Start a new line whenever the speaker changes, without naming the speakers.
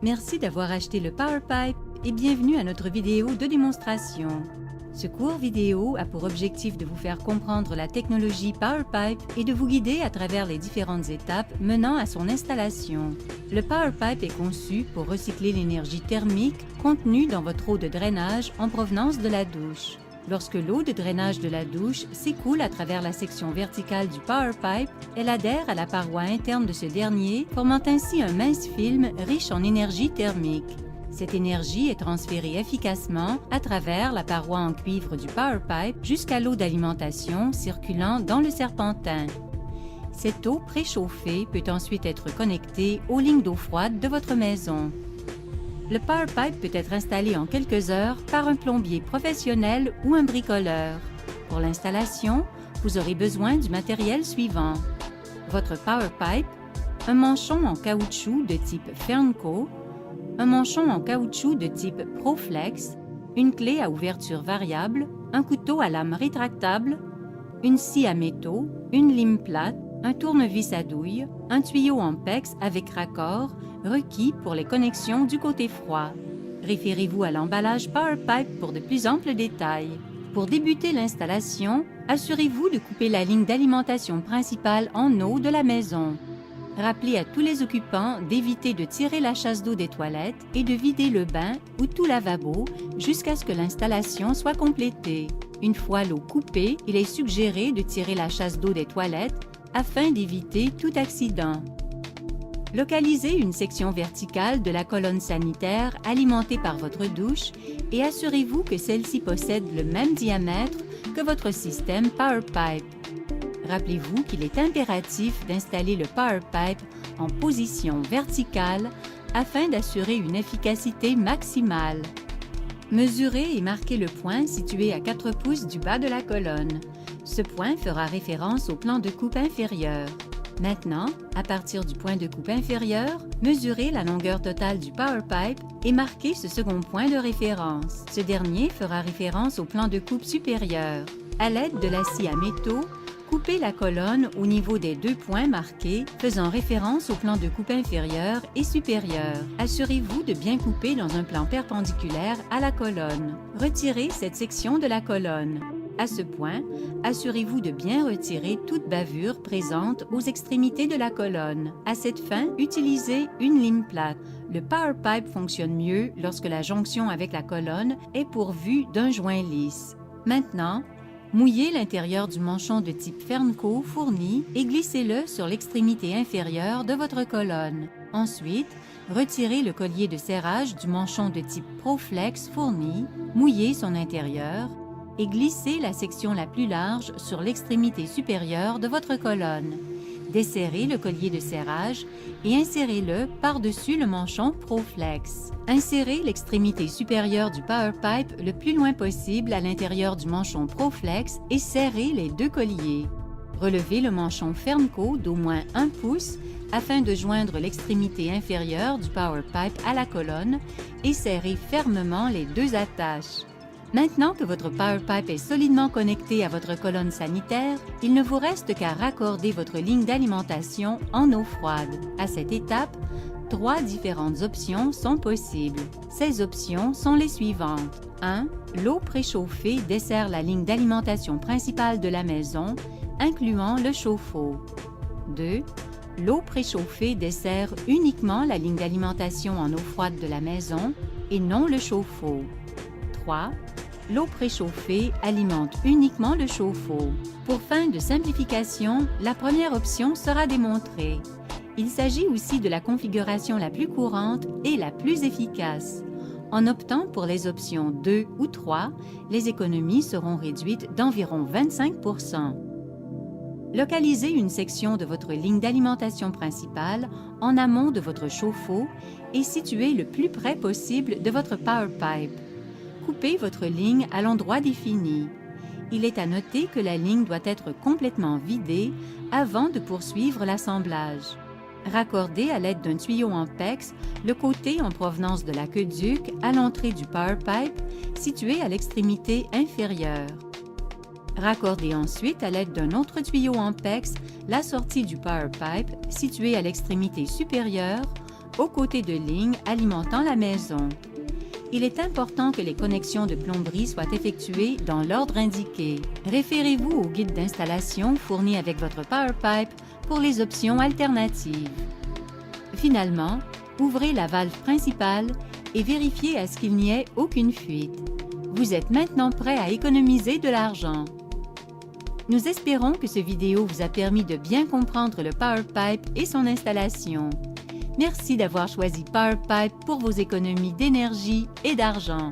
Merci d'avoir acheté le PowerPipe et bienvenue à notre vidéo de démonstration. Ce court vidéo a pour objectif de vous faire comprendre la technologie PowerPipe et de vous guider à travers les différentes étapes menant à son installation. Le PowerPipe est conçu pour recycler l'énergie thermique contenue dans votre eau de drainage en provenance de la douche. Lorsque l'eau de drainage de la douche s'écoule à travers la section verticale du PowerPipe, elle adhère à la paroi interne de ce dernier, formant ainsi un mince film riche en énergie thermique. Cette énergie est transférée efficacement à travers la paroi en cuivre du PowerPipe jusqu'à l'eau d'alimentation circulant dans le serpentin. Cette eau préchauffée peut ensuite être connectée aux lignes d'eau froide de votre maison. Le PowerPipe peut être installé en quelques heures par un plombier professionnel ou un bricoleur. Pour l'installation, vous aurez besoin du matériel suivant: votre PowerPipe, un manchon en caoutchouc de type Fernco, un manchon en caoutchouc de type Proflex, une clé à ouverture variable, un couteau à lame rétractable, une scie à métaux, une lime plate, un tournevis à douille, un tuyau en PEX avec raccord requis pour les connexions du côté froid. Référez-vous à l'emballage PowerPipe pour de plus amples détails. Pour débuter l'installation, assurez-vous de couper la ligne d'alimentation principale en eau de la maison. Rappelez à tous les occupants d'éviter de tirer la chasse d'eau des toilettes et de vider le bain ou tout lavabo jusqu'à ce que l'installation soit complétée. Une fois l'eau coupée, il est suggéré de tirer la chasse d'eau des toilettes afin d'éviter tout accident. Localisez une section verticale de la colonne sanitaire alimentée par votre douche et assurez-vous que celle-ci possède le même diamètre que votre système PowerPipe. Rappelez-vous qu'il est impératif d'installer le PowerPipe en position verticale afin d'assurer une efficacité maximale. Mesurez et marquez le point situé à 4 pouces du bas de la colonne. Ce point fera référence au plan de coupe inférieur. Maintenant, à partir du point de coupe inférieur, mesurez la longueur totale du PowerPipe et marquez ce second point de référence. Ce dernier fera référence au plan de coupe supérieur. À l'aide de la scie à métaux, coupez la colonne au niveau des 2 points marqués, faisant référence au plan de coupe inférieur et supérieur. Assurez-vous de bien couper dans un plan perpendiculaire à la colonne. Retirez cette section de la colonne. À ce point, assurez-vous de bien retirer toute bavure présente aux extrémités de la colonne. À cette fin, utilisez une lime plate. Le PowerPipe fonctionne mieux lorsque la jonction avec la colonne est pourvue d'un joint lisse. Maintenant, mouillez l'intérieur du manchon de type Fernco fourni et glissez-le sur l'extrémité inférieure de votre colonne. Ensuite, retirez le collier de serrage du manchon de type Proflex fourni, mouillez son intérieur et glissez la section la plus large sur l'extrémité supérieure de votre colonne. Desserrez le collier de serrage et insérez-le par-dessus le manchon Proflex. Insérez l'extrémité supérieure du PowerPipe le plus loin possible à l'intérieur du manchon Proflex et serrez les 2 colliers. Relevez le manchon Fernco d'au moins 1 pouce afin de joindre l'extrémité inférieure du PowerPipe à la colonne et serrez fermement les 2 attaches. Maintenant que votre PowerPipe est solidement connecté à votre colonne sanitaire, il ne vous reste qu'à raccorder votre ligne d'alimentation en eau froide. À cette étape, 3 différentes options sont possibles. Ces options sont les suivantes. 1. L'eau préchauffée dessert la ligne d'alimentation principale de la maison, incluant le chauffe-eau. 2. L'eau préchauffée dessert uniquement la ligne d'alimentation en eau froide de la maison et non le chauffe-eau. 3. L'eau préchauffée alimente uniquement le chauffe-eau. Pour fin de simplification, la première option sera démontrée. Il s'agit aussi de la configuration la plus courante et la plus efficace. En optant pour les options 2 ou 3, les économies seront réduites d'environ 25%. Localisez une section de votre ligne d'alimentation principale en amont de votre chauffe-eau et situez le plus près possible de votre PowerPipe. Coupez votre ligne à l'endroit défini. Il est à noter que la ligne doit être complètement vidée avant de poursuivre l'assemblage. Raccordez à l'aide d'un tuyau en PEX le côté en provenance de l'aqueduc à l'entrée du PowerPipe situé à l'extrémité inférieure. Raccordez ensuite à l'aide d'un autre tuyau en PEX la sortie du PowerPipe située à l'extrémité supérieure aux côtés de lignes alimentant la maison. Il est important que les connexions de plomberie soient effectuées dans l'ordre indiqué. Référez-vous au guide d'installation fourni avec votre PowerPipe pour les options alternatives. Finalement, ouvrez la valve principale et vérifiez à ce qu'il n'y ait aucune fuite. Vous êtes maintenant prêt à économiser de l'argent. Nous espérons que cette vidéo vous a permis de bien comprendre le PowerPipe et son installation. Merci d'avoir choisi PowerPipe pour vos économies d'énergie et d'argent.